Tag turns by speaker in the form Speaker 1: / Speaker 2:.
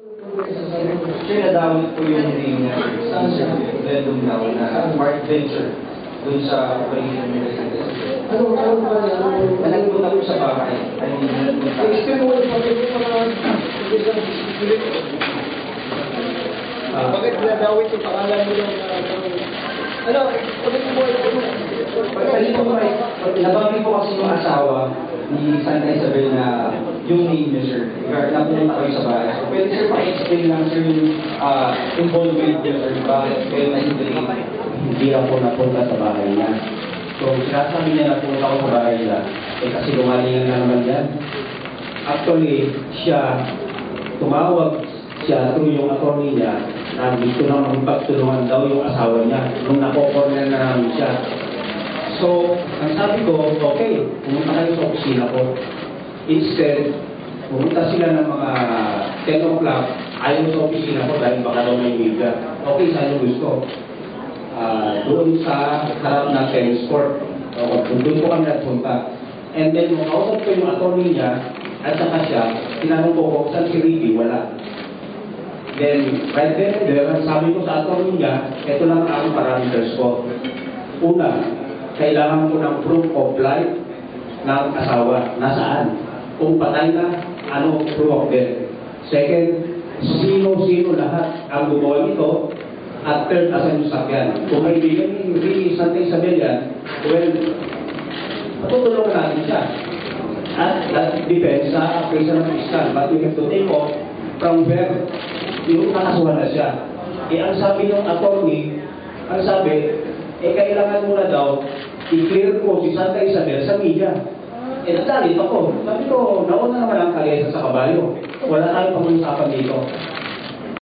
Speaker 1: Sir, nadawit po yung name niya sa Sir Vendom daw na Mark Venture dun sa operation niya sa nagpunta po sa bahay.
Speaker 2: Bakit nadawit yung pangalan mo yung
Speaker 1: Nabanggit po kasi yung asawa ni Santa Isabel na yung name niya, sir. Napunta kayo sa bahay. So, pwede sir, pa-explain lang sir yung involvement niya, sir. Bakit kayo na-intervene?
Speaker 3: Hindi ako napunta sa bahay niya. So, sinasabi niya napunta ako sa bahay niya. Kasi lumalingan na naman yan. Actually, tumawag siya through yung attorney niya na gusto na magpagtulungan daw yung asawa niya nung nakokorner na namin siya. So, ang sabi ko, okay, pumunta kayo sa opisina ko. Instead, pumunta sila ng mga 10 o'clock, ayaw sa opisina ko dahil baka daw may media. Okay, saan yung gusto? Doon sa harap ng tennis court. Doon po kami nagpunta. And then, nung kausap ko yung attorney niya, at saka siya, tinanong ko, saan si Ricky? Wala. Then, right then and there, sabi ko sa attorney niya, ito lang ang parameters ko. Una, kailangan ko ng proof of life ng asawa. Nasaan? Kung patay na, ano proof of death? Second, sino-sino lahat ang gumawa nito at third, asan yung sakyan. Kung may bigyan ni Santa Isabel yan, well, matutulungan natin siya. At that depends sa presa ng fiscal. But we have to take off from where yung nakasuhan na siya. Ang sabi ng attorney, ang sabi, kailangan mo na daw i-clear ko si Santa Isabel sa media. Nagalit ako. Sabi ko, nauna naman ang kalesa sa kabayo. Wala tayong pag-uusapan dito.